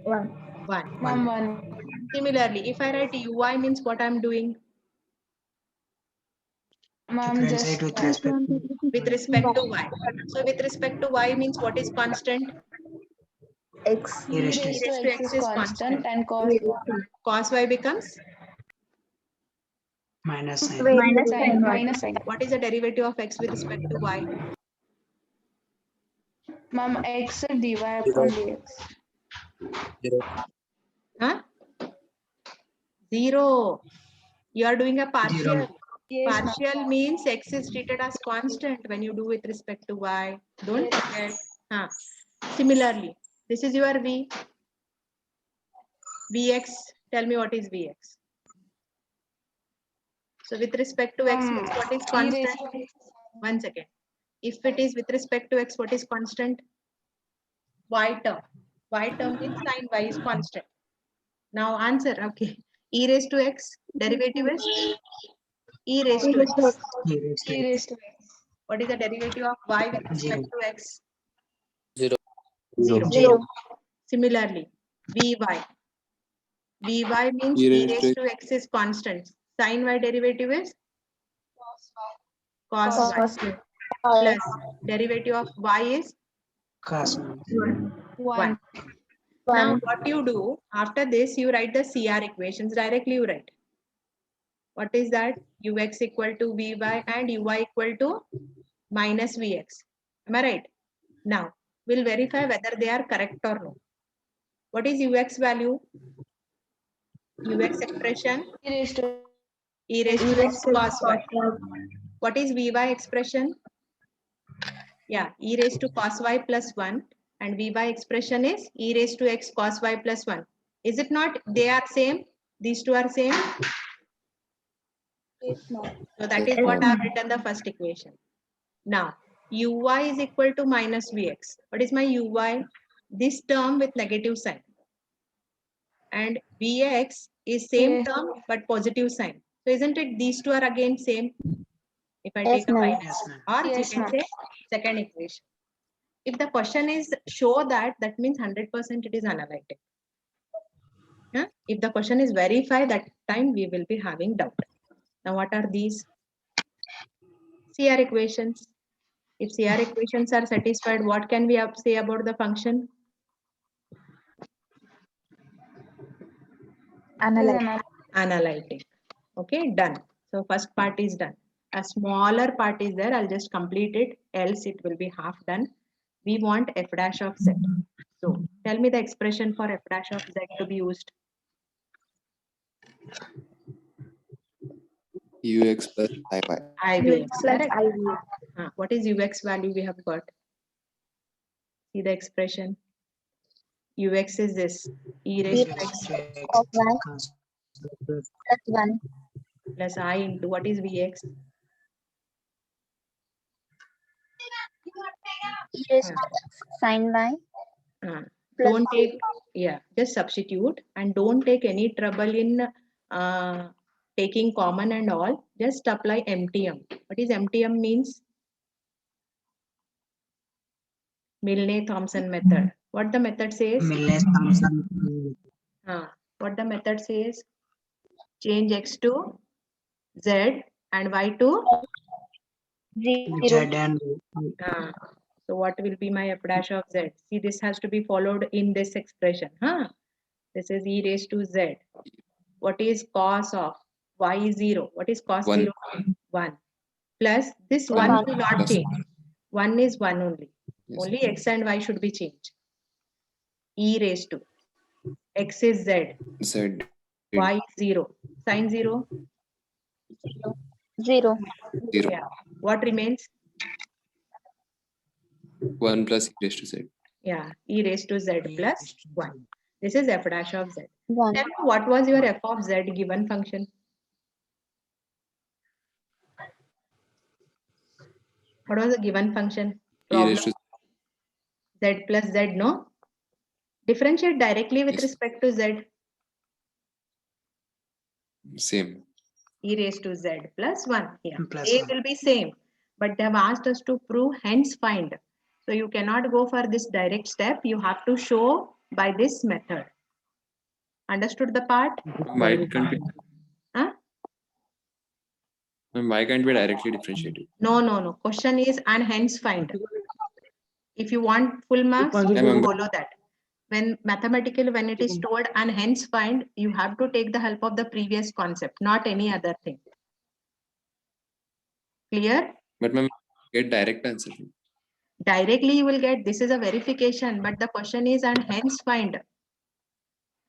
Speaker 2: 1.
Speaker 1: 1.
Speaker 2: Ma'am, 1.
Speaker 1: Similarly, if I write uy means what I'm doing?
Speaker 2: Ma'am,
Speaker 5: Differentiate
Speaker 2: just
Speaker 5: with respect to
Speaker 1: With respect to y. So with respect to y means what is constant?
Speaker 2: x.
Speaker 5: E
Speaker 2: E
Speaker 5: raised to
Speaker 1: E
Speaker 2: raised
Speaker 5: x.
Speaker 2: to
Speaker 1: raised to
Speaker 2: x
Speaker 1: x
Speaker 2: is
Speaker 1: is
Speaker 2: constant
Speaker 1: constant.
Speaker 2: and cos
Speaker 1: Cos y becomes?
Speaker 5: Minus sign.
Speaker 2: sign minus sign.
Speaker 1: What is the derivative of x with respect to y?
Speaker 2: Ma'am, x dy upon dx.
Speaker 1: Huh? 0. You are doing a partial.
Speaker 5: 0.
Speaker 2: Yes, ma'am.
Speaker 1: Partial means x is treated as constant when you do with respect to y. Don't forget. Huh. Similarly, this is your v. Vx. Tell me what is vx. So with respect to x means what is
Speaker 2: E raised
Speaker 1: constant? 1 second. If it is with respect to x, what is constant? Y term. Y term means sin y is constant. Now answer. Okay. E raised to x. Derivative is e raised to x.
Speaker 5: E raised to
Speaker 2: E
Speaker 5: x.
Speaker 2: raised to x.
Speaker 1: What is the derivative of y with respect
Speaker 5: 0.
Speaker 1: to x?
Speaker 3: 0.
Speaker 1: 0.
Speaker 5: 0.
Speaker 1: Similarly, vy. Vy means
Speaker 3: E
Speaker 1: e
Speaker 3: raised
Speaker 1: raised
Speaker 3: to
Speaker 1: to x is constant. Sin y derivative is cos
Speaker 2: Cos
Speaker 1: y plus derivative of y is
Speaker 5: Cos 1.
Speaker 1: 1. Now what you do after this, you write the CR equations directly. You write what is that? Ux equal to vy and uy equal to minus vx. Am I right? Now we'll verify whether they are correct or no. What is ux value? Ux expression
Speaker 2: E raised to
Speaker 1: e raised to x cos y. What is vy expression? Yeah, e raised to cos y plus 1 and vy expression is e raised to x cos y plus 1. Is it not? They are same. These two are same. So that is what I have written the first equation. Now, uy is equal to minus vx. What is my uy? This term with negative sign. And vx is same
Speaker 2: Yes.
Speaker 1: term but positive sign. So isn't it these two are again same? If I
Speaker 2: Yes,
Speaker 1: take a
Speaker 2: ma'am.
Speaker 1: minus.
Speaker 5: Yes, ma'am.
Speaker 1: Or you
Speaker 2: Yes,
Speaker 1: can
Speaker 2: ma'am.
Speaker 1: say second equation. If the question is show that, that means 100% it is analytic. Yeah? If the question is verify, that time we will be having doubt. Now what are these? CR equations. If CR equations are satisfied, what can we say about the function? Analytic. Okay, done. So first part is done. A smaller part is there. I'll just complete it. Else it will be half done. We want f dash of z. So tell me the expression for f dash of z to be used.
Speaker 3: Ux plus iy.
Speaker 1: Ivx. Correct.
Speaker 2: IV.
Speaker 1: What is ux value we have got? See the expression. Ux is this. E raised to x
Speaker 2: Of 1
Speaker 5: Cos
Speaker 2: plus 1.
Speaker 1: plus I into what is vx?
Speaker 2: E raised to x sin y.
Speaker 1: Uh,
Speaker 2: Plus
Speaker 1: don't take, yeah, just substitute and don't take any trouble in taking common and all. Just apply MTM. What is MTM means? Milne-Thomson method. What the method says?
Speaker 5: Milne-Thomson.
Speaker 1: What the method says? Change x to z and y to
Speaker 2: 0.
Speaker 5: Z and
Speaker 1: so what will be my f dash of z? See, this has to be followed in this expression. This is e raised to z. What is cos of y is 0? What is cos
Speaker 3: 1.
Speaker 1: 0? 1. Plus this 1
Speaker 3: 1
Speaker 1: will not
Speaker 3: plus
Speaker 1: change. 1 is 1 only.
Speaker 3: Yes.
Speaker 1: Only x and y should be changed. E raised to x is z,
Speaker 3: Z.
Speaker 1: y is 0. Sin 0?
Speaker 2: 0.
Speaker 3: 0.
Speaker 1: Yeah. What remains?
Speaker 3: 1 plus e raised to z.
Speaker 1: Yeah, e raised to z plus 1. This is f dash of z.
Speaker 2: 1.
Speaker 1: Tell me what was your f of z given function? What was the given function?
Speaker 3: E raised to
Speaker 1: Z plus z, no? Differentiate directly with
Speaker 3: Yes.
Speaker 1: respect to z.
Speaker 3: same.
Speaker 1: E raised to z plus 1. Yeah.
Speaker 5: Plus
Speaker 1: A
Speaker 5: 1.
Speaker 1: will be same, but they have asked us to prove hence find. So you cannot go for this direct step. You have to show by this method. Understood the part?
Speaker 3: Why can't we?
Speaker 1: Huh?
Speaker 3: Why can't we directly differentiate it?
Speaker 1: No. Question is and hence find. If you want full marks, you
Speaker 3: Remember.
Speaker 1: follow that. When mathematically, when it is told and hence find, you have to take the help of the previous concept, not any other thing. Clear?
Speaker 3: But ma'am, get direct answer.
Speaker 1: Directly you will get this is a verification, but the question is and hence find.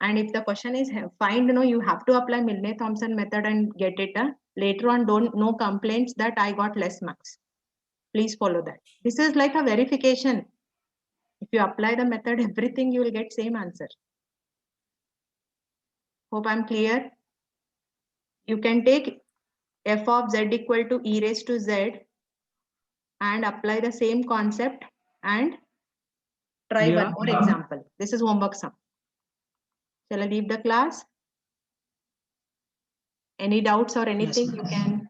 Speaker 1: And if the question is find, no, you have to apply Milne-Thompson method and get it. Later on, no complaints that I got less marks. Please follow that. This is like a verification. If you apply the method, everything you will get same answer. Hope I'm clear. You can take f of z equal to e raised to z and apply the same concept and try one more example. This is homework sum. Shall I leave the class? Any doubts or anything you can